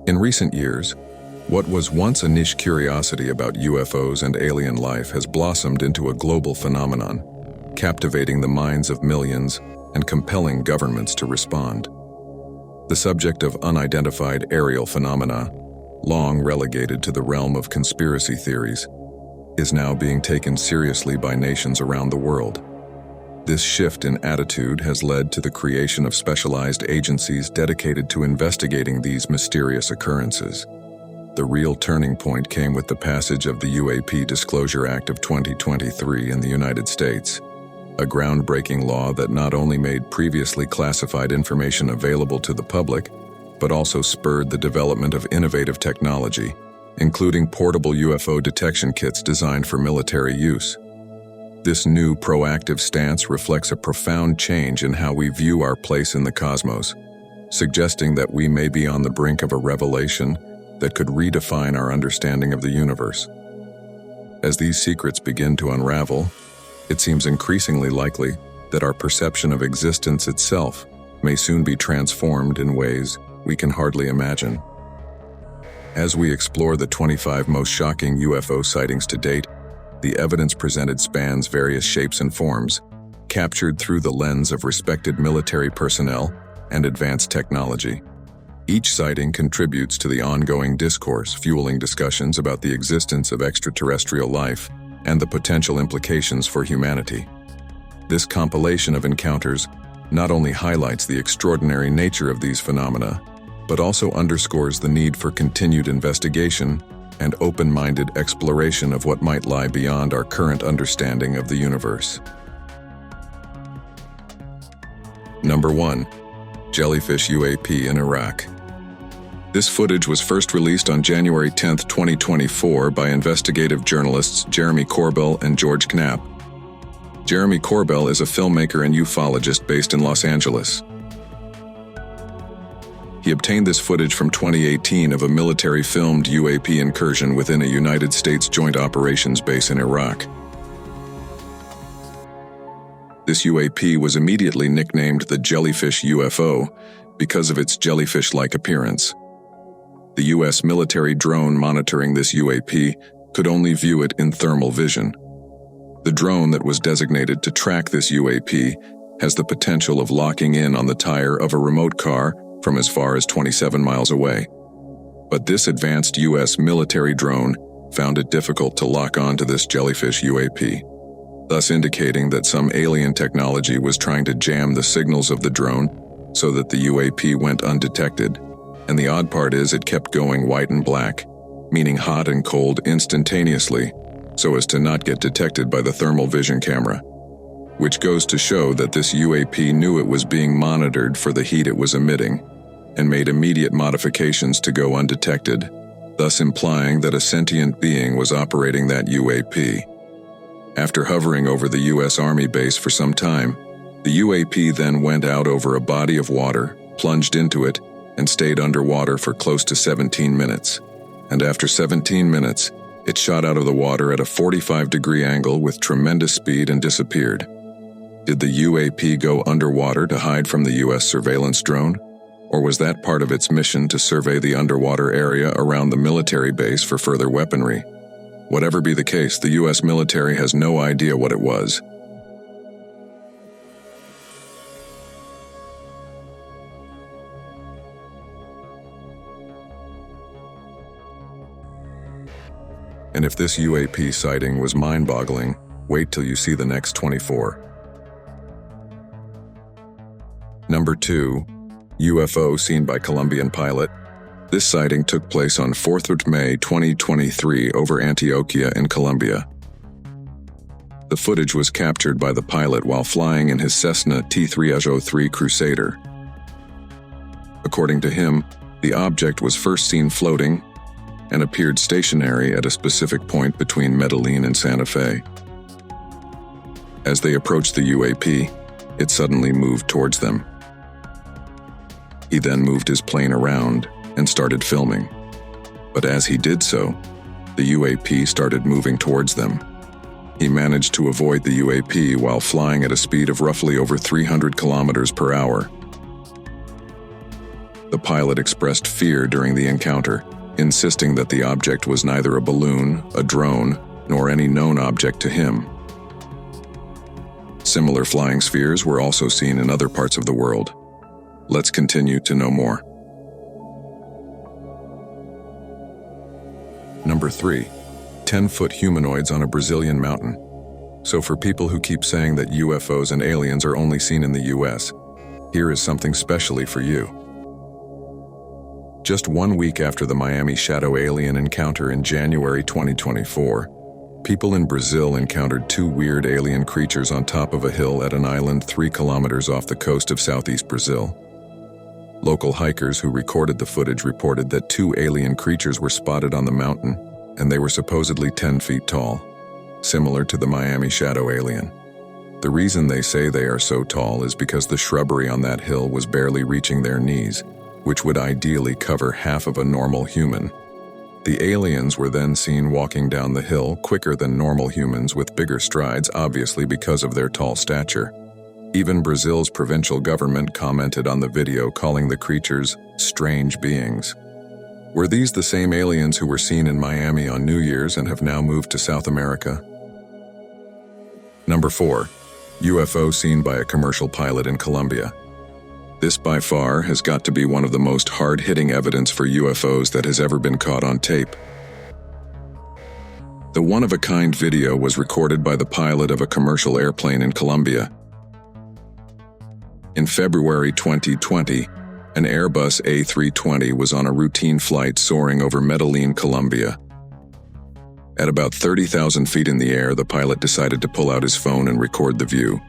In recent years, what was once a niche curiosity about UFOs and alien life has blossomed into a global phenomenon, captivating the minds of millions and compelling governments to respond. The subject of unidentified aerial phenomena, long relegated to the realm of conspiracy theories, is now being taken seriously by nations around the world. This shift in attitude has led to the creation of specialized agencies dedicated to investigating these mysterious occurrences. The real turning point came with the passage of the UAP Disclosure Act of 2023 in the United States, a groundbreaking law that not only made previously classified information available to the public, but also spurred the development of innovative technology, including portable UFO detection kits designed for military use. This new proactive stance reflects a profound change in how we view our place in the cosmos, suggesting that we may be on the brink of a revelation that could redefine our understanding of the universe. As these secrets begin to unravel, it seems increasingly likely that our perception of existence itself may soon be transformed in ways we can hardly imagine. As we explore the 25 most shocking UFO sightings to date, the evidence presented spans various shapes and forms, captured through the lens of respected military personnel and advanced technology. Each sighting contributes to the ongoing discourse, fueling discussions about the existence of extraterrestrial life and the potential implications for humanity. This compilation of encounters not only highlights the extraordinary nature of these phenomena, but also underscores the need for continued investigation and open-minded exploration of what might lie beyond our current understanding of the universe. Number 1. Jellyfish UAP in Iraq. This footage was first released on January 10, 2024 by investigative journalists Jeremy Corbell and George Knapp. Jeremy Corbell is a filmmaker and ufologist based in Los Angeles. He obtained this footage from 2018 of a military-filmed UAP incursion within a United States Joint Operations base in Iraq. This UAP was immediately nicknamed the Jellyfish UFO because of its jellyfish-like appearance. The U.S. military drone monitoring this UAP could only view it in thermal vision. The drone that was designated to track this UAP has the potential of locking in on the tire of a remote car from as far as 27 miles away. But this advanced U.S. military drone found it difficult to lock on to this Jellyfish UAP, thus indicating that some alien technology was trying to jam the signals of the drone so that the UAP went undetected. And the odd part is it kept going white and black, meaning hot and cold instantaneously, so as to not get detected by the thermal vision camera, which goes to show that this UAP knew it was being monitored for the heat it was emitting and made immediate modifications to go undetected, thus implying that a sentient being was operating that UAP. After hovering over the U.S. Army base for some time, the UAP then went out over a body of water, plunged into it, and stayed underwater for close to 17 minutes. And after 17 minutes, it shot out of the water at a 45-degree angle with tremendous speed and disappeared. Did the UAP go underwater to hide from the U.S. surveillance drone? Or was that part of its mission to survey the underwater area around the military base for further weaponry? Whatever be the case, the U.S. military has no idea what it was. And if this UAP sighting was mind-boggling, wait till you see the next 24. Number 2. UFO seen by Colombian pilot. This sighting took place on 4th of May 2023 over Antioquia in Colombia. The footage was captured by the pilot while flying in his Cessna T-303 Crusader. According to him, the object was first seen floating and appeared stationary at a specific point between Medellin and Santa Fe. As they approached the UAP, it suddenly moved towards them. He then moved his plane around and started filming. But as he did so, the UAP started moving towards them. He managed to avoid the UAP while flying at a speed of roughly over 300 kilometers per hour. The pilot expressed fear during the encounter, insisting that the object was neither a balloon, a drone, nor any known object to him. Similar flying spheres were also seen in other parts of the world. Let's continue to know more. Number 3. 10-foot humanoids on a Brazilian mountain. So for people who keep saying that UFOs and aliens are only seen in the US, here is something specially for you. Just 1 week after the Miami Shadow alien encounter in January 2024, people in Brazil encountered 2 weird alien creatures on top of a hill at an island 3 kilometers off the coast of southeast Brazil. Local hikers who recorded the footage reported that 2 alien creatures were spotted on the mountain, and they were supposedly 10 feet tall, similar to the Miami Shadow alien. The reason they say they are so tall is because the shrubbery on that hill was barely reaching their knees, which would ideally cover half of a normal human. The aliens were then seen walking down the hill quicker than normal humans with bigger strides, obviously because of their tall stature. Even Brazil's provincial government commented on the video, calling the creatures strange beings. Were these the same aliens who were seen in Miami on New Year's and have now moved to South America? Number 4. UFO seen by a commercial pilot in Colombia. This by far has got to be one of the most hard-hitting evidence for UFOs that has ever been caught on tape. The one-of-a-kind video was recorded by the pilot of a commercial airplane in Colombia. In February 2020, an Airbus A320 was on a routine flight soaring over Medellin, Colombia. At about 30,000 feet in the air, the pilot decided to pull out his phone and record the view.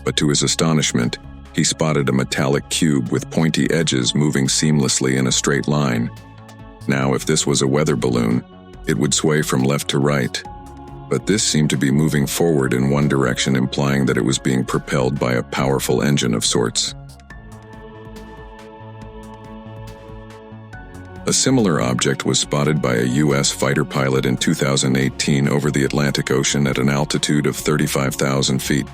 But to his astonishment, he spotted a metallic cube with pointy edges moving seamlessly in a straight line. Now, if this was a weather balloon, it would sway from left to right. But this seemed to be moving forward in one direction, implying that it was being propelled by a powerful engine of sorts. A similar object was spotted by a U.S. fighter pilot in 2018 over the Atlantic Ocean at an altitude of 35,000 feet.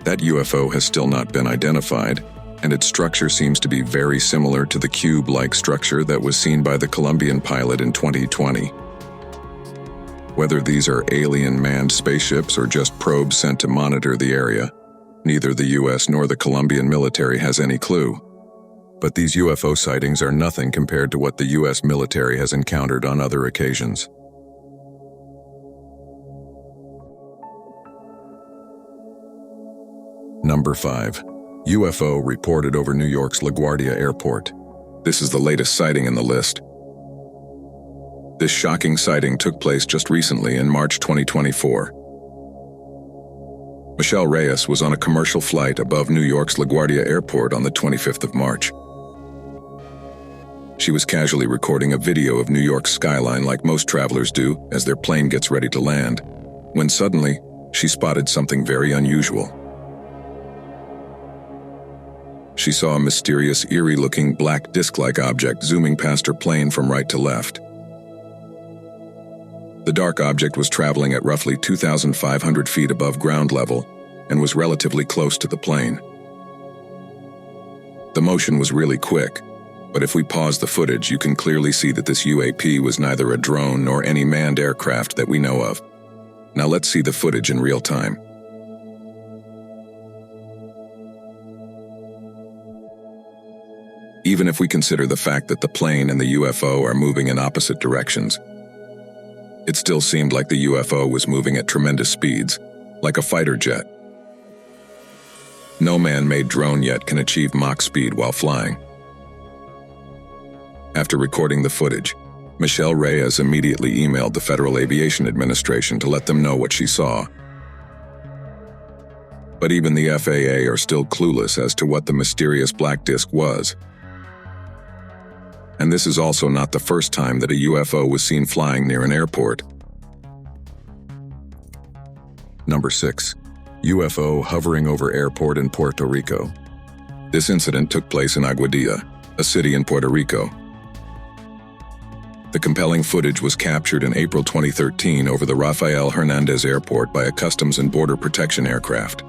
That UFO has still not been identified, and its structure seems to be very similar to the cube-like structure that was seen by the Colombian pilot in 2020. Whether these are alien manned spaceships or just probes sent to monitor the area, neither the US nor the Colombian military has any clue. But these UFO sightings are nothing compared to what the US military has encountered on other occasions. Number 5. UFO reported over New York's LaGuardia Airport. This is the latest sighting in the list. This shocking sighting took place just recently in March 2024. Michelle Reyes was on a commercial flight above New York's LaGuardia Airport on the 25th of March. She was casually recording a video of New York's skyline like most travelers do as their plane gets ready to land, when suddenly she spotted something very unusual. She saw a mysterious, eerie-looking black disc-like object zooming past her plane from right to left. The dark object was traveling at roughly 2,500 feet above ground level and was relatively close to the plane. The motion was really quick, but if we pause the footage, you can clearly see that this UAP was neither a drone nor any manned aircraft that we know of. Now let's see the footage in real time. Even if we consider the fact that the plane and the UFO are moving in opposite directions, it still seemed like the UFO was moving at tremendous speeds, like a fighter jet. No man-made drone yet can achieve Mach speed while flying. After recording the footage, Michelle Reyes immediately emailed the Federal Aviation Administration to let them know what she saw. But even the FAA are still clueless as to what the mysterious black disc was. And this is also not the first time that a UFO was seen flying near an airport. Number 6. UFO hovering over airport in Puerto Rico. This incident took place in Aguadilla, a city in Puerto Rico. The compelling footage was captured in April 2013 over the Rafael Hernandez Airport by a Customs and Border Protection aircraft.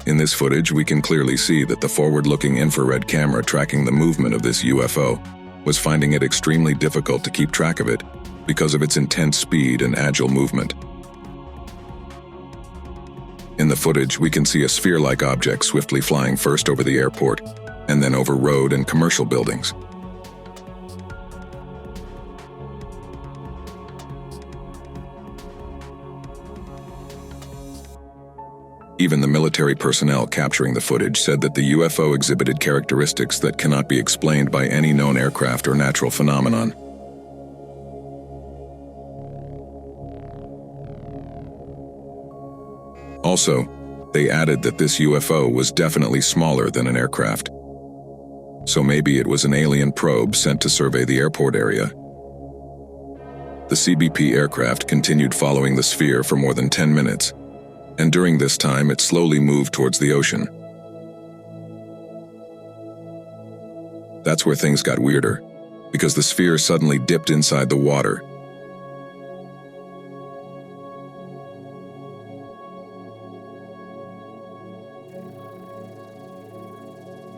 In this footage, we can clearly see that the forward-looking infrared camera tracking the movement of this UFO was finding it extremely difficult to keep track of it because of its intense speed and agile movement. In the footage, we can see a sphere-like object swiftly flying first over the airport and then over road and commercial buildings. Even the military personnel capturing the footage said that the UFO exhibited characteristics that cannot be explained by any known aircraft or natural phenomenon. Also, they added that this UFO was definitely smaller than an aircraft. So maybe it was an alien probe sent to survey the airport area. The CBP aircraft continued following the sphere for more than 10 minutes, and during this time it slowly moved towards the ocean. That's where things got weirder, because the sphere suddenly dipped inside the water.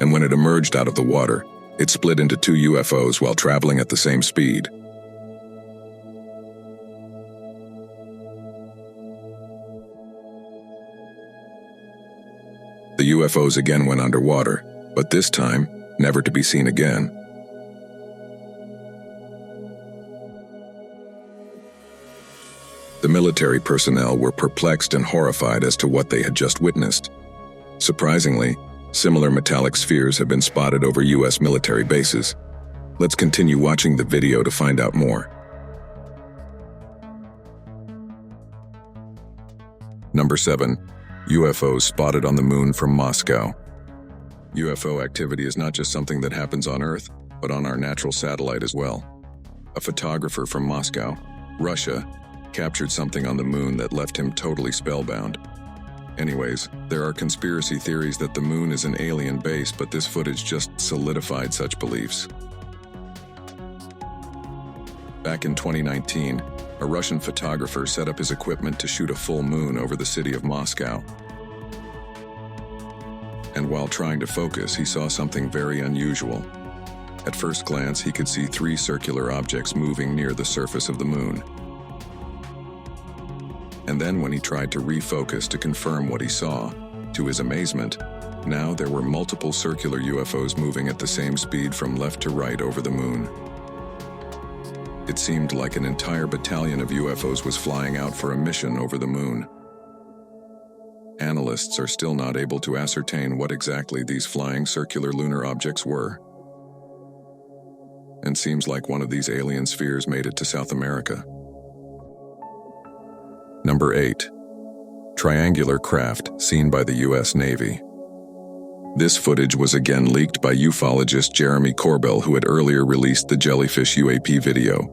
And when it emerged out of the water, it split into two UFOs while traveling at the same speed. The UFOs again went underwater, but this time, never to be seen again. The military personnel were perplexed and horrified as to what they had just witnessed. Surprisingly, similar metallic spheres have been spotted over U.S. military bases. Let's continue watching the video to find out more. Number 7. UFOs spotted on the moon from Moscow. UFO activity is not just something that happens on Earth, but on our natural satellite as well. A photographer from Moscow, Russia, captured something on the moon that left him totally spellbound. Anyways, there are conspiracy theories that the moon is an alien base, but this footage just solidified such beliefs. Back in 2019, a Russian photographer set up his equipment to shoot a full moon over the city of Moscow. And while trying to focus, he saw something very unusual. At first glance, he could see 3 circular objects moving near the surface of the moon. And then when he tried to refocus to confirm what he saw, to his amazement, now there were multiple circular UFOs moving at the same speed from left to right over the moon. It seemed like an entire battalion of UFOs was flying out for a mission over the moon. Analysts are still not able to ascertain what exactly these flying circular lunar objects were. And seems like one of these alien spheres made it to South America. Number 8. Triangular craft seen by the U.S. Navy. This footage was again leaked by ufologist Jeremy Corbell, who had earlier released the Jellyfish UAP video.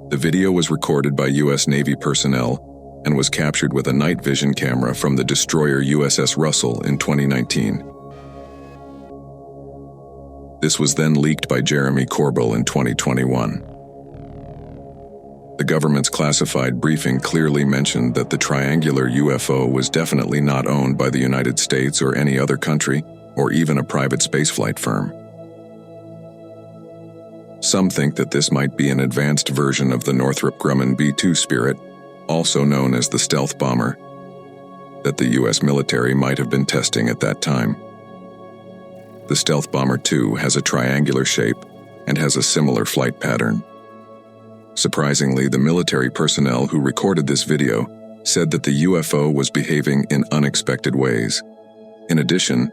The video was recorded by U.S. Navy personnel and was captured with a night vision camera from the destroyer USS Russell in 2019. This was then leaked by Jeremy Corbell in 2021. The government's classified briefing clearly mentioned that the triangular UFO was definitely not owned by the United States or any other country, or even a private spaceflight firm. Some think that this might be an advanced version of the Northrop Grumman B-2 Spirit, also known as the stealth bomber, that the U.S. military might have been testing at that time. The Stealth Bomber 2 has a triangular shape and has a similar flight pattern. Surprisingly, the military personnel who recorded this video said that the UFO was behaving in unexpected ways. In addition,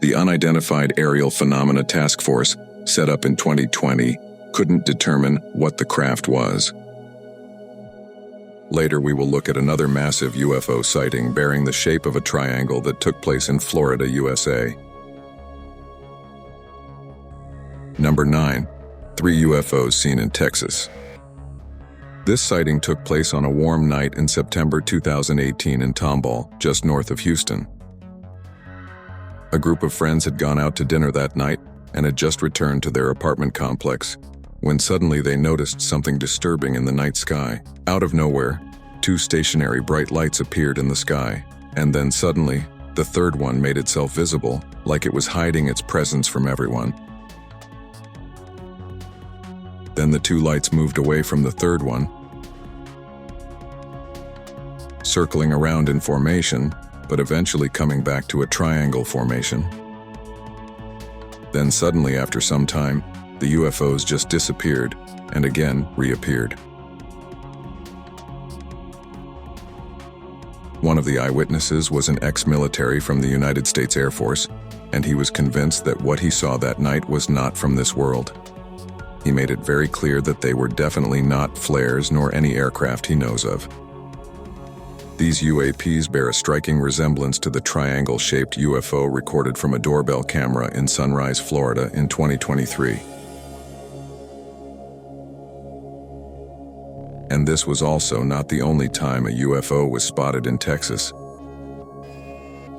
the Unidentified Aerial Phenomena Task Force, set up in 2020, couldn't determine what the craft was. Later, we will look at another massive UFO sighting bearing the shape of a triangle that took place in Florida, USA. Number 9. 3 UFOs seen in Texas. This sighting took place on a warm night in September 2018 in Tomball, just north of Houston. A group of friends had gone out to dinner that night and had just returned to their apartment complex when suddenly they noticed something disturbing in the night sky. Out of nowhere, 2 stationary bright lights appeared in the sky, And then suddenly, the third one made itself visible, like it was hiding its presence from everyone. Then the two lights moved away from the third one, circling around in formation, but eventually coming back to a triangle formation. Then suddenly, after some time, the UFOs just disappeared and again reappeared. One of the eyewitnesses was an ex-military from the United States Air Force, and he was convinced that what he saw that night was not from this world. He made it very clear that they were definitely not flares nor any aircraft he knows of. These UAPs bear a striking resemblance to the triangle-shaped UFO recorded from a doorbell camera in Sunrise, Florida in 2023. And this was also not the only time a UFO was spotted in Texas.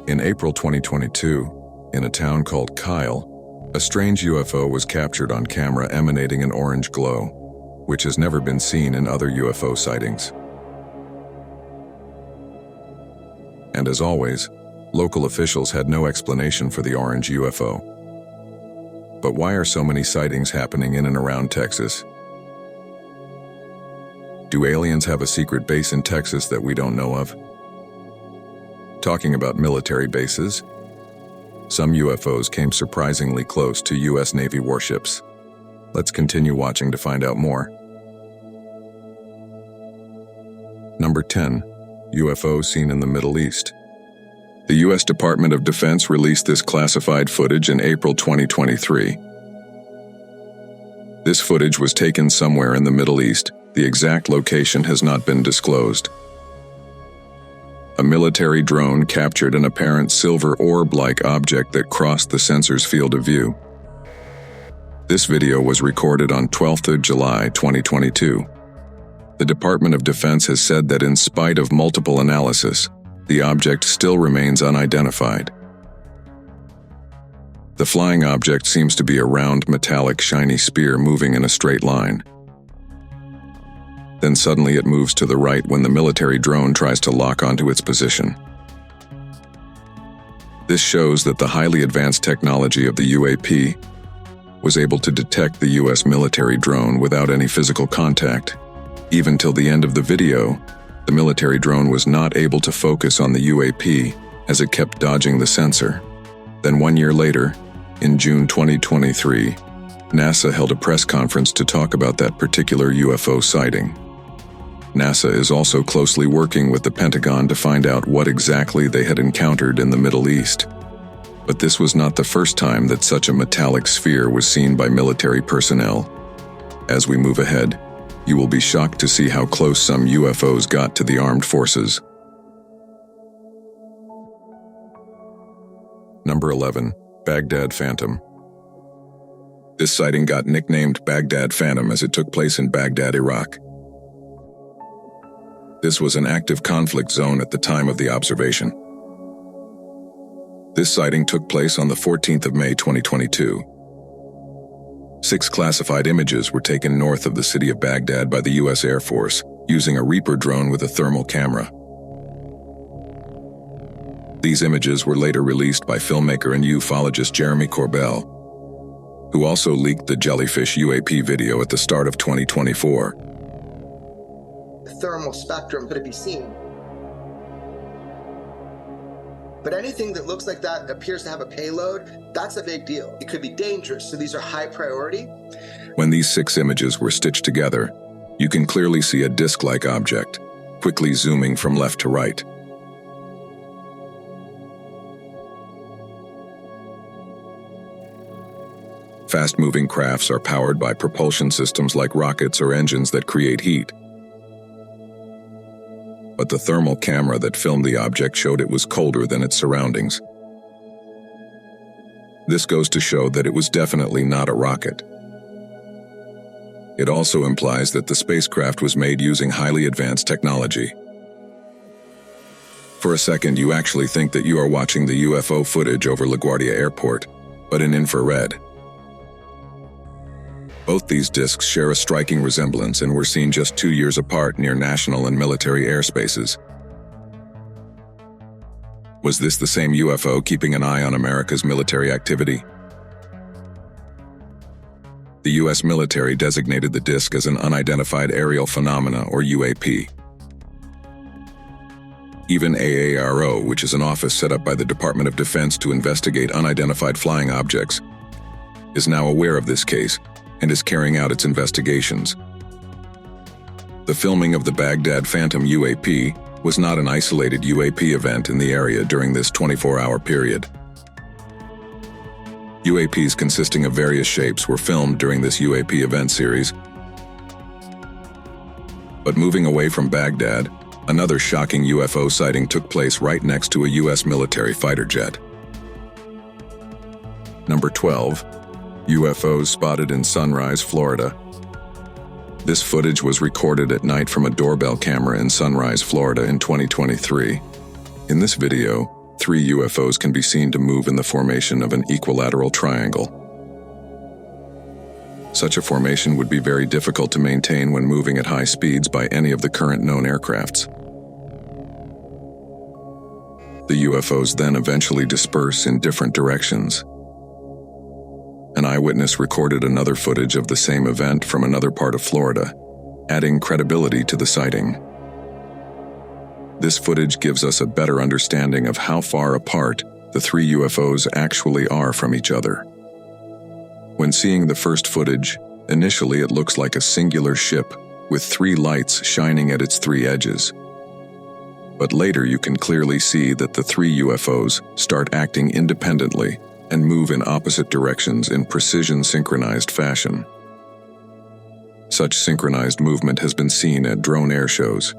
In April 2022, in a town called Kyle, a strange UFO was captured on camera emanating an orange glow, which has never been seen in other UFO sightings. And as always, local officials had no explanation for the orange UFO. But why are so many sightings happening in and around Texas? Do aliens have a secret base in Texas that we don't know of? Talking about military bases, some UFOs came surprisingly close to U.S. Navy warships. Let's continue watching to find out more. Number 10. UFO seen in the Middle East. The U.S. Department of Defense released this classified footage in April 2023. This footage was taken somewhere in the Middle East. The exact location has not been disclosed. A military drone captured an apparent silver orb-like object that crossed the sensor's field of view. This video was recorded on 12th of July 2022. The Department of Defense has said that in spite of multiple analysis, the object still remains unidentified. The flying object seems to be a round, metallic, shiny spear moving in a straight line. Then suddenly it moves to the right when the military drone tries to lock onto its position. This shows that the highly advanced technology of the UAP was able to detect the U.S. military drone without any physical contact. Even till the end of the video, the military drone was not able to focus on the UAP as it kept dodging the sensor. Then 1 year later, in June 2023, NASA held a press conference to talk about that particular UFO sighting. NASA is also closely working with the Pentagon to find out what exactly they had encountered in the Middle East. But this was not the first time that such a metallic sphere was seen by military personnel. As we move ahead, you will be shocked to see how close some UFOs got to the armed forces. Number 11. Baghdad Phantom. This sighting got nicknamed Baghdad Phantom as it took place in Baghdad, Iraq. This was an active conflict zone at the time of the observation. This sighting took place on the 14th of May 2022. 6 classified images were taken north of the city of Baghdad by the U.S. Air Force using a Reaper drone with a thermal camera. These images were later released by filmmaker and ufologist Jeremy Corbell, who also leaked the Jellyfish UAP video at the start of 2024. The thermal spectrum could be seen. But anything that looks like that appears to have a payload, that's a big deal. It could be dangerous, so these are high priority. When these 6 images were stitched together, you can clearly see a disc-like object, quickly zooming from left to right. Fast-moving crafts are powered by propulsion systems like rockets or engines that create heat. But the thermal camera that filmed the object showed it was colder than its surroundings. This goes to show that it was definitely not a rocket. It also implies that the spacecraft was made using highly advanced technology. For a second, you actually think that you are watching the UFO footage over LaGuardia Airport, but in infrared. Both these discs share a striking resemblance and were seen just 2 years apart near national and military airspaces. Was this the same UFO keeping an eye on America's military activity? The U.S. military designated the disk as an unidentified aerial phenomena, or UAP. Even AARO, which is an office set up by the Department of Defense to investigate unidentified flying objects, is now aware of this case and is carrying out its investigations. The filming of the Baghdad Phantom UAP was not an isolated UAP event in the area during this 24-hour period. UAPs consisting of various shapes were filmed during this UAP event series. But moving away from Baghdad, another shocking UFO sighting took place right next to a U.S. military fighter jet. Number 12. UFOs spotted in Sunrise, Florida. This footage was recorded at night from a doorbell camera in Sunrise, Florida in 2023. In this video, 3 UFOs can be seen to move in the formation of an equilateral triangle. Such a formation would be very difficult to maintain when moving at high speeds by any of the current known aircrafts. The UFOs then eventually disperse in different directions. An eyewitness recorded another footage of the same event from another part of Florida, adding credibility to the sighting. This footage gives us a better understanding of how far apart the 3 UFOs actually are from each other. When seeing the first footage, initially it looks like a singular ship with 3 lights shining at its 3 edges. But later you can clearly see that the 3 UFOs start acting independently and move in opposite directions in precision synchronized fashion. Such synchronized movement has been seen at drone air shows.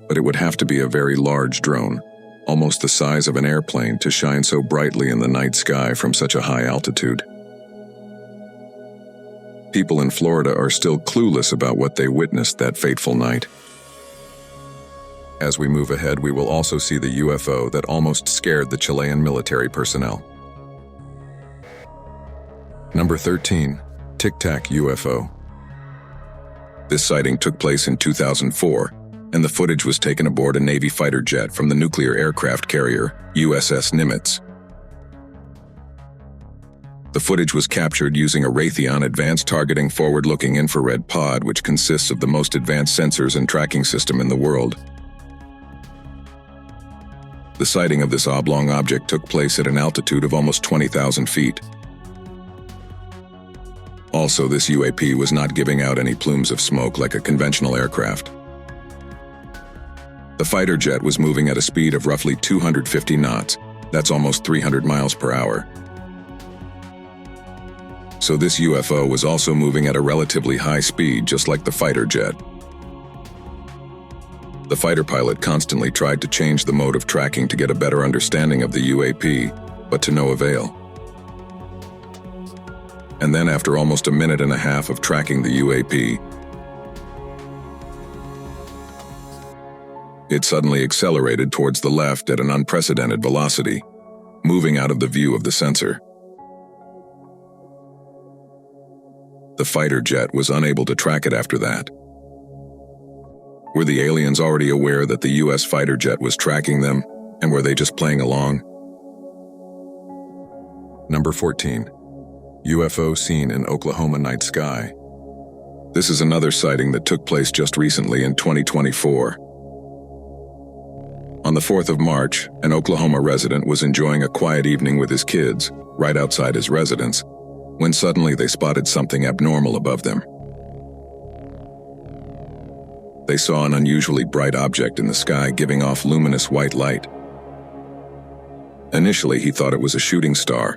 But it would have to be a very large drone, almost the size of an airplane, to shine so brightly in the night sky from such a high altitude. People in Florida are still clueless about what they witnessed that fateful night. As we move ahead, we will also see the UFO that almost scared the Chilean military personnel. Number 13. Tic Tac UFO. This sighting took place in 2004, and the footage was taken aboard a Navy fighter jet from the nuclear aircraft carrier USS Nimitz. The footage was captured using a Raytheon advanced targeting forward-looking infrared pod, which consists of the most advanced sensors and tracking system in the world. The sighting of this oblong object took place at an altitude of almost 20,000 feet. Also, this UAP was not giving out any plumes of smoke like a conventional aircraft. The fighter jet was moving at a speed of roughly 250 knots, that's almost 300 miles per hour. So this UFO was also moving at a relatively high speed, just like the fighter jet. The fighter pilot constantly tried to change the mode of tracking to get a better understanding of the UAP, but to no avail. And then after almost a minute and a half of tracking the UAP, it suddenly accelerated towards the left at an unprecedented velocity, moving out of the view of the sensor. The fighter jet was unable to track it after that. Were the aliens already aware that the U.S. fighter jet was tracking them, and were they just playing along? Number 14. UFO seen in Oklahoma night sky. This is another sighting that took place just recently in 2024. On the 4th of March, an Oklahoma resident was enjoying a quiet evening with his kids, right outside his residence, when suddenly they spotted something abnormal above them. They saw an unusually bright object in the sky giving off luminous white light. Initially, he thought it was a shooting star,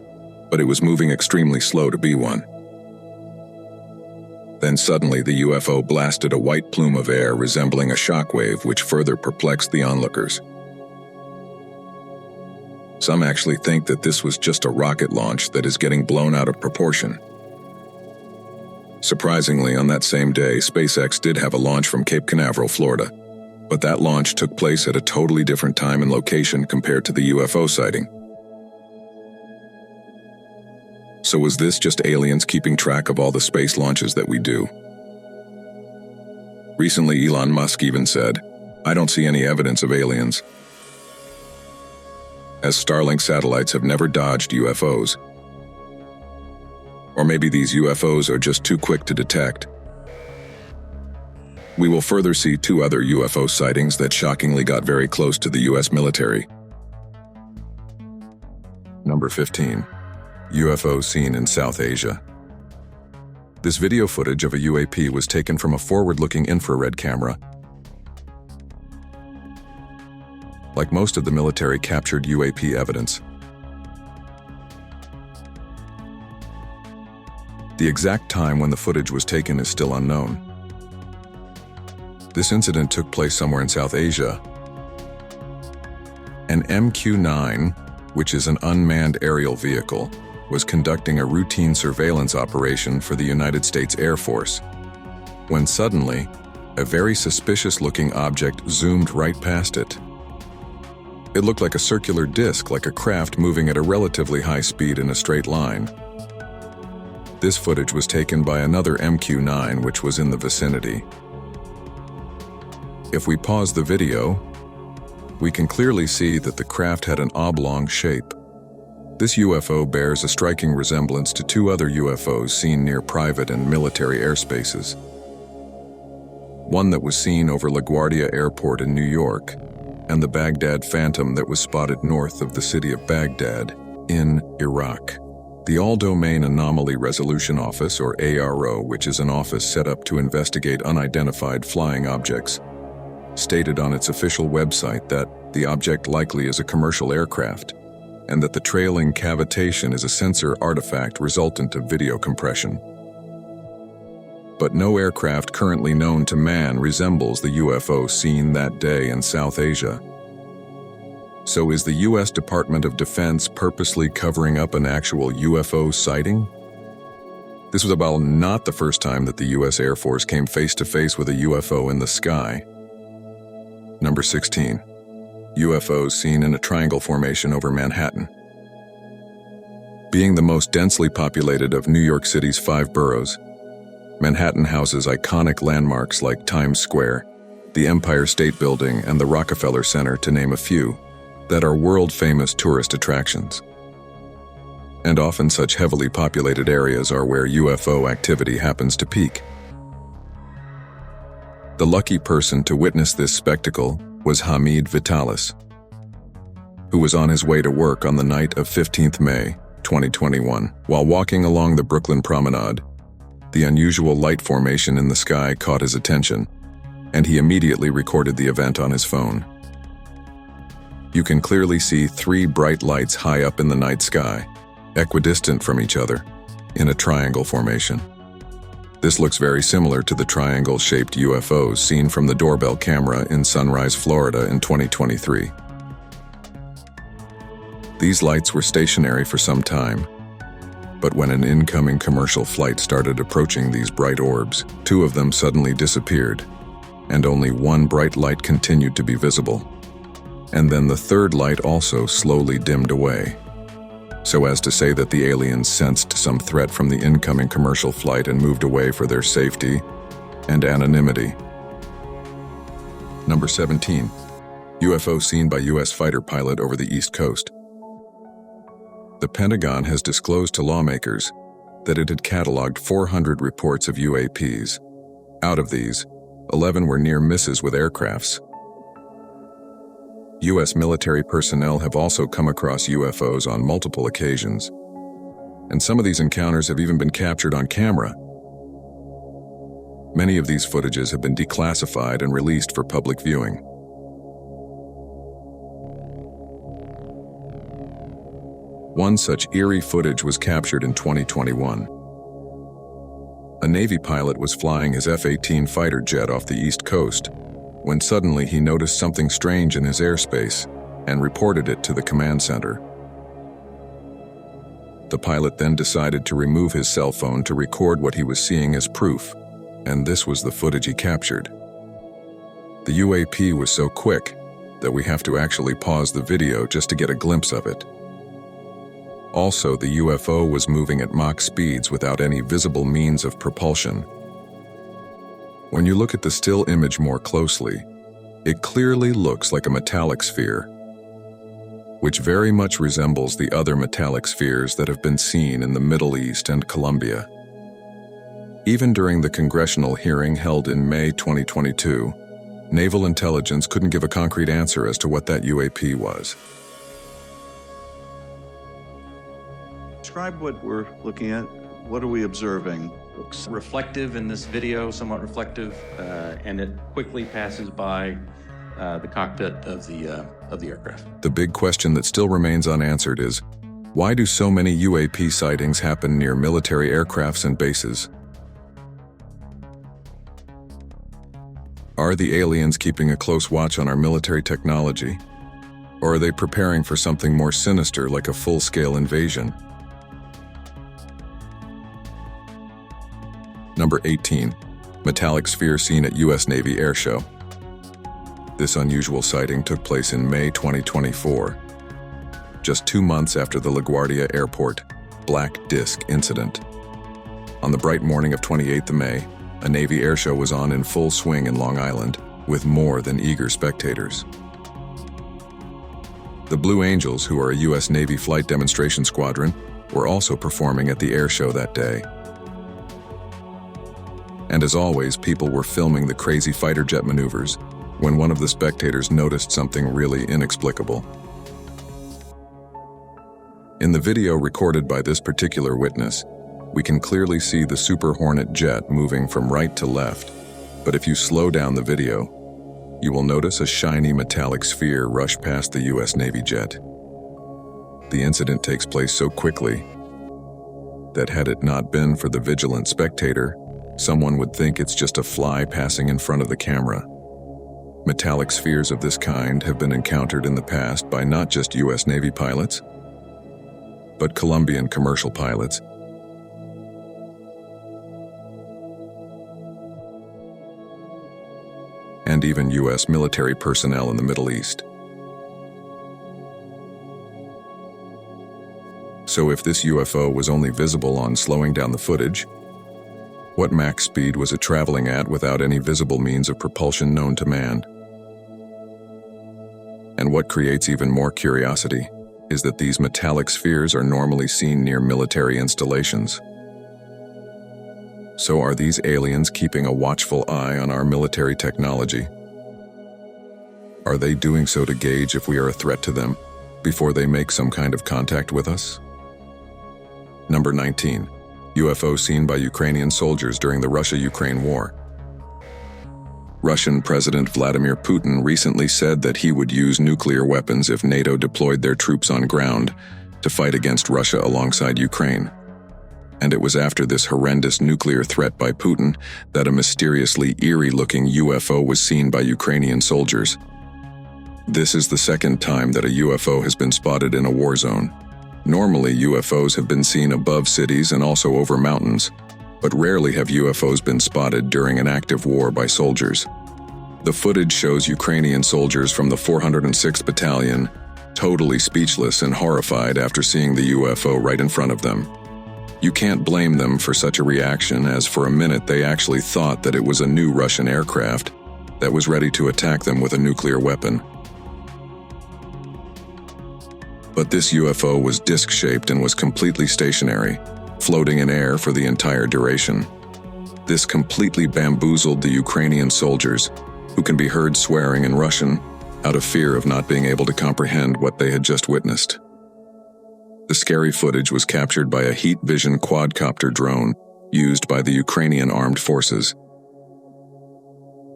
but it was moving extremely slow to be one. Then suddenly the UFO blasted a white plume of air resembling a shockwave, which further perplexed the onlookers. Some actually think that this was just a rocket launch that is getting blown out of proportion. Surprisingly, on that same day, SpaceX did have a launch from Cape Canaveral, Florida, but that launch took place at a totally different time and location compared to the UFO sighting. So was this just aliens keeping track of all the space launches that we do? Recently, Elon Musk even said, "I don't see any evidence of aliens." as Starlink satellites have never dodged UFOs. Or maybe these UFOs are just too quick to detect. We will further see 2 other UFO sightings that shockingly got very close to the US military. Number 15. UFO seen in South Asia. This video footage of a UAP was taken from a forward-looking infrared camera. Like most of the military captured UAP evidence, the exact time when the footage was taken is still unknown. This incident took place somewhere in South Asia. An MQ-9, which is an unmanned aerial vehicle, was conducting a routine surveillance operation for the United States Air Force, when suddenly, a very suspicious-looking object zoomed right past it. It looked like a circular disc, like a craft moving at a relatively high speed in a straight line. This footage was taken by another MQ-9 which was in the vicinity. If we pause the video, we can clearly see that the craft had an oblong shape. This UFO bears a striking resemblance to 2 other UFOs seen near private and military airspaces. One that was seen over LaGuardia Airport in New York, and the Baghdad Phantom that was spotted north of the city of Baghdad in Iraq. The All-Domain Anomaly Resolution Office, or ARO, which is an office set up to investigate unidentified flying objects, stated on its official website that the object likely is a commercial aircraft, and that the trailing cavitation is a sensor artifact resultant of video compression. But no aircraft currently known to man resembles the UFO seen that day in South Asia. So is the U.S. Department of Defense purposely covering up an actual UFO sighting? This was about not the first time that the U.S. Air Force came face-to-face with a UFO in the sky. Number 16. UFOs seen in a triangle formation over Manhattan. Being the most densely populated of New York City's 5 boroughs, Manhattan houses iconic landmarks like Times Square, the Empire State Building, and the Rockefeller Center, to name a few, that are world-famous tourist attractions. And often such heavily populated areas are where UFO activity happens to peak. The lucky person to witness this spectacle was Hamid Vitalis, who was on his way to work on the night of 15th May, 2021. While walking along the Brooklyn Promenade, the unusual light formation in the sky caught his attention, and he immediately recorded the event on his phone. You can clearly see 3 bright lights high up in the night sky, equidistant from each other, in a triangle formation. This looks very similar to the triangle-shaped UFOs seen from the doorbell camera in Sunrise, Florida in 2023. These lights were stationary for some time, but when an incoming commercial flight started approaching these bright orbs, 2 of them suddenly disappeared, and only 1 bright light continued to be visible. And then the 3rd light also slowly dimmed away, so as to say that the aliens sensed some threat from the incoming commercial flight and moved away for their safety and anonymity. Number 17. UFO seen by U.S. fighter pilot over the East Coast. The Pentagon has disclosed to lawmakers that it had cataloged 400 reports of UAPs. Out of these, 11 were near misses with aircrafts. U.S. military personnel have also come across UFOs on multiple occasions, and some of these encounters have even been captured on camera. Many of these footages have been declassified and released for public viewing. One such eerie footage was captured in 2021. A Navy pilot was flying his F-18 fighter jet off the East Coast when suddenly he noticed something strange in his airspace and reported it to the command center. The pilot then decided to remove his cell phone to record what he was seeing as proof, and this was the footage he captured. The UAP was so quick that we have to actually pause the video just to get a glimpse of it. Also, the UFO was moving at Mach speeds without any visible means of propulsion. When you look at the still image more closely, it clearly looks like a metallic sphere. which very much resembles the other metallic spheres that have been seen in the Middle East and Colombia. Even during the congressional hearing held in May 2022, naval intelligence couldn't give a concrete answer as to what that UAP was. Describe what we're looking at. What are we observing? Looks reflective in this video, somewhat reflective, and it quickly passes by the cockpit of the aircraft. The big question that still remains unanswered is, why do so many UAP sightings happen near military aircrafts and bases? Are the aliens keeping a close watch on our military technology? Or are they preparing for something more sinister like a full-scale invasion? Number 18. Metallic sphere seen at U.S. Navy Air Show. This unusual sighting took place in May 2024, just 2 months after the LaGuardia Airport Black Disc incident. On the bright morning of 28th of May, a Navy air show was on in full swing in Long Island, with more than eager spectators. The Blue Angels, who are a U.S. Navy flight demonstration squadron, were also performing at the air show that day. And as always, people were filming the crazy fighter jet maneuvers when one of the spectators noticed something really inexplicable. In the video recorded by this particular witness, we can clearly see the Super Hornet jet moving from right to left, but if you slow down the video, you will notice a shiny metallic sphere rush past the U.S. Navy jet. The incident takes place so quickly that had it not been for the vigilant spectator, someone would think it's just a fly passing in front of the camera. Metallic spheres of this kind have been encountered in the past by not just U.S. Navy pilots, but Colombian commercial pilots, and even U.S. military personnel in the Middle East. So if this UFO was only visible on slowing down the footage, what max speed was it traveling at without any visible means of propulsion known to man? And what creates even more curiosity is that these metallic spheres are normally seen near military installations. So are these aliens keeping a watchful eye on our military technology? Are they doing so to gauge if we are a threat to them before they make some kind of contact with us? Number 19. UFO seen by Ukrainian soldiers during the Russia-Ukraine war. Russian President Vladimir Putin recently said that he would use nuclear weapons if NATO deployed their troops on ground to fight against Russia alongside Ukraine. And it was after this horrendous nuclear threat by Putin that a mysteriously eerie-looking UFO was seen by Ukrainian soldiers. This is the second time that a UFO has been spotted in a war zone. Normally, UFOs have been seen above cities and also over mountains, but rarely have UFOs been spotted during an active war by soldiers. The footage shows Ukrainian soldiers from the 406th Battalion totally speechless and horrified after seeing the UFO right in front of them. You can't blame them for such a reaction, as for a minute they actually thought that it was a new Russian aircraft that was ready to attack them with a nuclear weapon. But this UFO was disc-shaped and was completely stationary, floating in air for the entire duration. This completely bamboozled the Ukrainian soldiers, who can be heard swearing in Russian out of fear of not being able to comprehend what they had just witnessed. The scary footage was captured by a heat vision quadcopter drone used by the Ukrainian armed forces.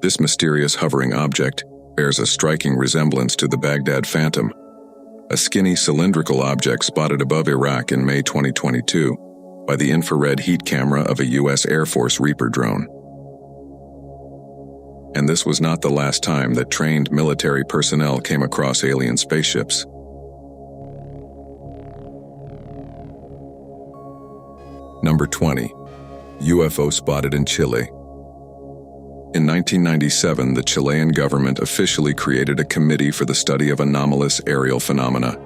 This mysterious hovering object bears a striking resemblance to the Baghdad Phantom, a skinny cylindrical object spotted above Iraq in May 2022 by the infrared heat camera of a U.S. Air Force Reaper drone. And this was not the last time that trained military personnel came across alien spaceships. Number 20. UFO spotted in Chile. In 1997, the Chilean government officially created a committee for the study of anomalous aerial phenomena.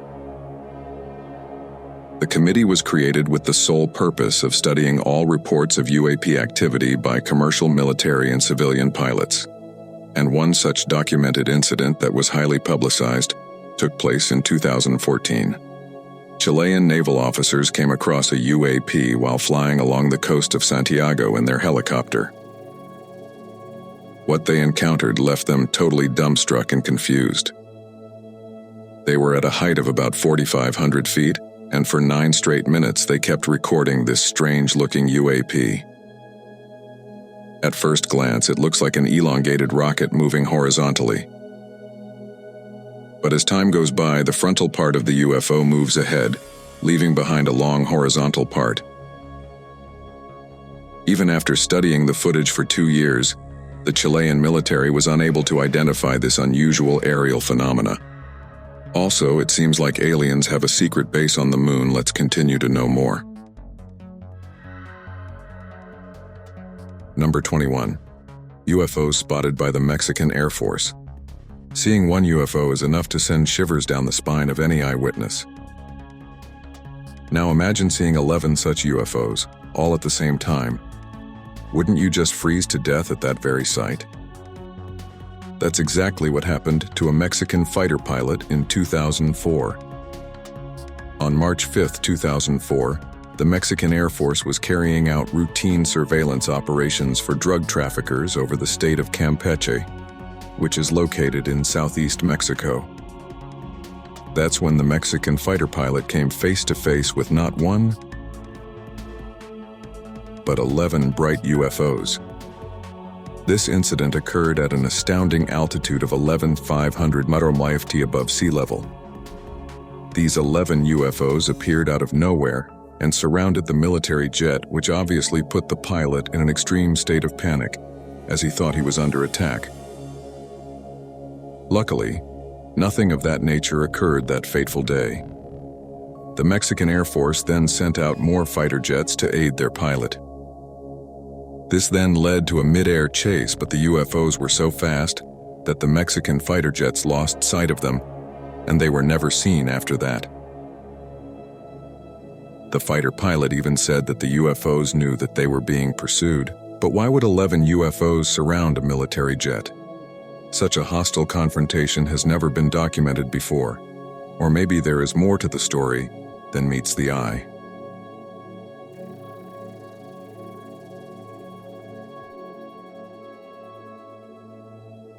The committee was created with the sole purpose of studying all reports of UAP activity by commercial, military, and civilian pilots. And one such documented incident that was highly publicized took place in 2014. Chilean naval officers came across a UAP while flying along the coast of Santiago in their helicopter. What they encountered left them totally dumbstruck and confused. They were at a height of about 4,500 feet, and for 9 straight minutes they kept recording this strange-looking UAP. At first glance, it looks like an elongated rocket moving horizontally. But as time goes by, the frontal part of the UFO moves ahead, leaving behind a long horizontal part. Even after studying the footage for 2 years, the Chilean military was unable to identify this unusual aerial phenomena. Also, it seems like aliens have a secret base on the moon. Let's continue to know more. Number 21. UFOs spotted by the Mexican Air Force. Seeing one UFO is enough to send shivers down the spine of any eyewitness. Now imagine seeing 11 such UFOs, all at the same time. Wouldn't you just freeze to death at that very sight? That's exactly what happened to a Mexican fighter pilot in 2004. On March 5, 2004, the Mexican Air Force was carrying out routine surveillance operations for drug traffickers over the state of Campeche, which is located in southeast Mexico. That's when the Mexican fighter pilot came face to face with not one, but 11 bright UFOs. This incident occurred at an astounding altitude of 11,500 meters above sea level. These 11 UFOs appeared out of nowhere and surrounded the military jet, which obviously put the pilot in an extreme state of panic, as he thought he was under attack. Luckily, nothing of that nature occurred that fateful day. The Mexican Air Force then sent out more fighter jets to aid their pilot. This then led to a mid-air chase, but the UFOs were so fast that the Mexican fighter jets lost sight of them, and they were never seen after that. The fighter pilot even said that the UFOs knew that they were being pursued, but why would 11 UFOs surround a military jet? Such a hostile confrontation has never been documented before, or maybe there is more to the story than meets the eye.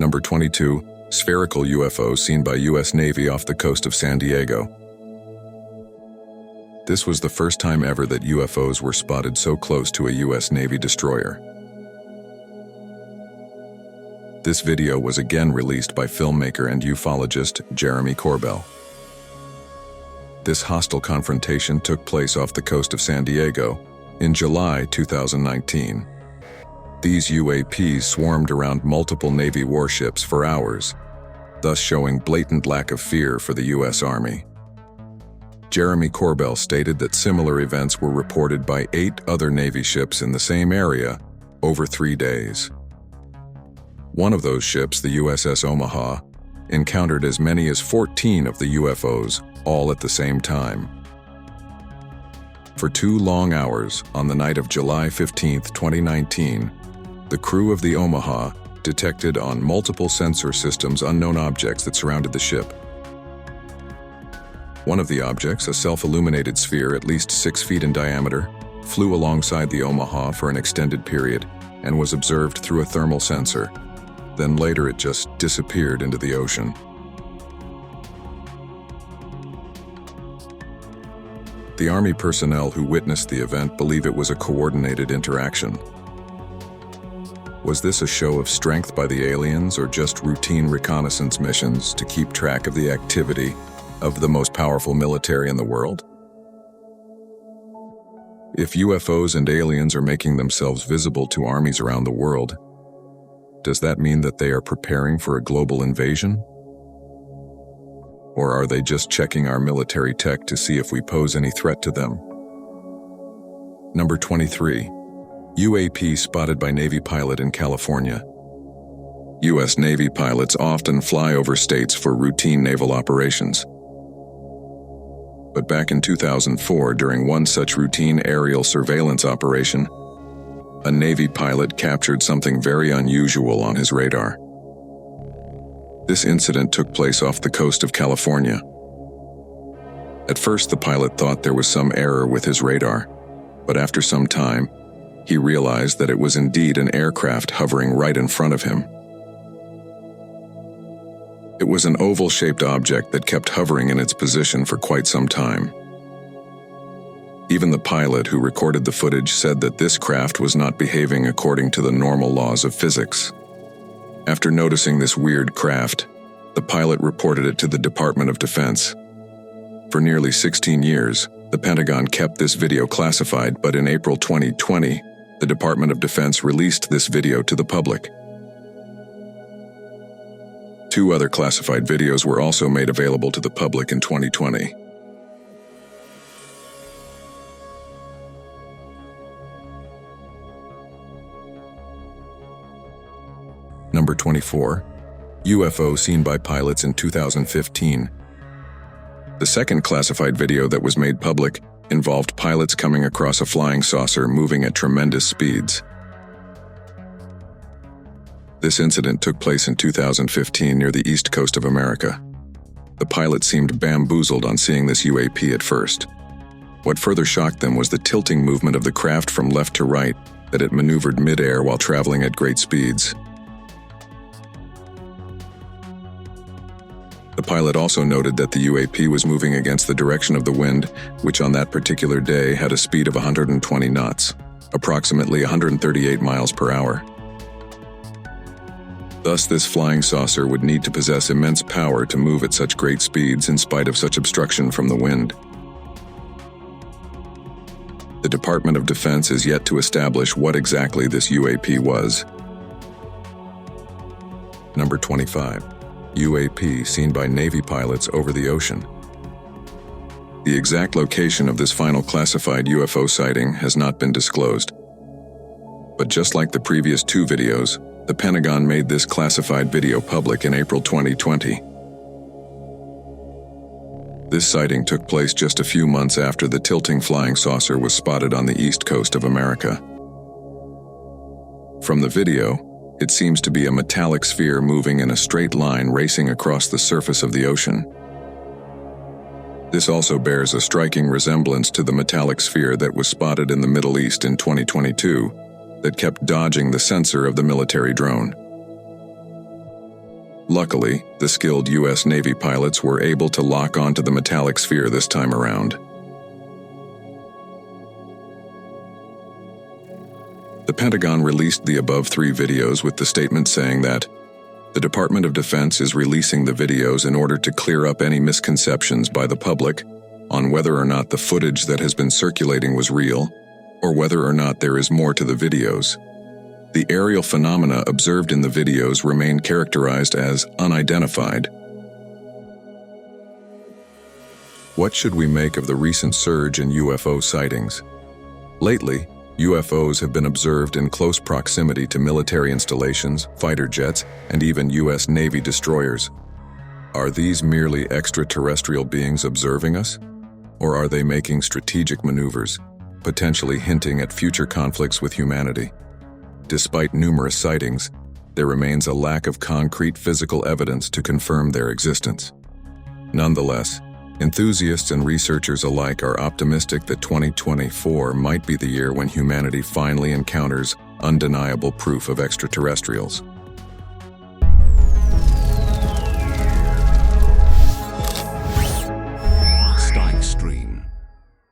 Number 22. Spherical UFO seen by U.S. Navy off the coast of San Diego. This was the first time ever that UFOs were spotted so close to a U.S. Navy destroyer. This video was again released by filmmaker and ufologist Jeremy Corbell. This hostile confrontation took place off the coast of San Diego in July 2019. These UAPs swarmed around multiple Navy warships for hours, thus showing blatant lack of fear for the U.S. Army. Jeremy Corbell stated that similar events were reported by 8 other Navy ships in the same area over 3 days. One of those ships, the USS Omaha, encountered as many as 14 of the UFOs, all at the same time. For 2 long hours, on the night of July 15, 2019, the crew of the Omaha detected on multiple sensor systems unknown objects that surrounded the ship. One of the objects, a self-illuminated sphere at least 6 feet in diameter, flew alongside the Omaha for an extended period and was observed through a thermal sensor. Then later it just disappeared into the ocean. The Army personnel who witnessed the event believe it was a coordinated interaction. Was this a show of strength by the aliens or just routine reconnaissance missions to keep track of the activity of the most powerful military in the world? If UFOs and aliens are making themselves visible to armies around the world, does that mean that they are preparing for a global invasion? Or are they just checking our military tech to see if we pose any threat to them? Number 23. UAP spotted by Navy pilot in California. U.S. Navy pilots often fly over states for routine naval operations. But back in 2004, during one such routine aerial surveillance operation, a Navy pilot captured something very unusual on his radar. This incident took place off the coast of California. At first, the pilot thought there was some error with his radar, but after some time, he realized that it was indeed an aircraft hovering right in front of him. It was an oval-shaped object that kept hovering in its position for quite some time. Even the pilot who recorded the footage said that this craft was not behaving according to the normal laws of physics. After noticing this weird craft, the pilot reported it to the Department of Defense. For nearly 16 years, the Pentagon kept this video classified, but in April 2020, the Department of Defense released this video to the public. 2 other classified videos were also made available to the public in 2020. Number 24. UFO seen by pilots in 2015. The second classified video that was made public involved pilots coming across a flying saucer moving at tremendous speeds. This incident took place in 2015 near the east coast of America. The pilot seemed bamboozled on seeing this UAP at first. What further shocked them was the tilting movement of the craft from left to right that it maneuvered mid-air while traveling at great speeds. The pilot also noted that the UAP was moving against the direction of the wind, which on that particular day had a speed of 120 knots, approximately 138 miles per hour. Thus, this flying saucer would need to possess immense power to move at such great speeds in spite of such obstruction from the wind. The Department of Defense is yet to establish what exactly this UAP was. Number 25. UAP seen by Navy pilots over the ocean. The exact location of this final classified UFO sighting has not been disclosed. But just like the previous 2 videos, the Pentagon made this classified video public in April 2020. This sighting took place just a few months after the tilting flying saucer was spotted on the east coast of America. From the video, it seems to be a metallic sphere moving in a straight line racing across the surface of the ocean. This also bears a striking resemblance to the metallic sphere that was spotted in the Middle East in 2022 that kept dodging the sensor of the military drone. Luckily, the skilled U.S. Navy pilots were able to lock onto the metallic sphere this time around. The Pentagon released the above 3 videos with the statement saying that the Department of Defense is releasing the videos in order to clear up any misconceptions by the public on whether or not the footage that has been circulating was real, or whether or not there is more to the videos. The aerial phenomena observed in the videos remain characterized as unidentified. What should we make of the recent surge in UFO sightings? Lately, UFOs have been observed in close proximity to military installations, fighter jets, and even U.S. Navy destroyers. Are these merely extraterrestrial beings observing us? Or are they making strategic maneuvers, potentially hinting at future conflicts with humanity? Despite numerous sightings, there remains a lack of concrete physical evidence to confirm their existence. Nonetheless, enthusiasts and researchers alike are optimistic that 2024 might be the year when humanity finally encounters undeniable proof of extraterrestrials.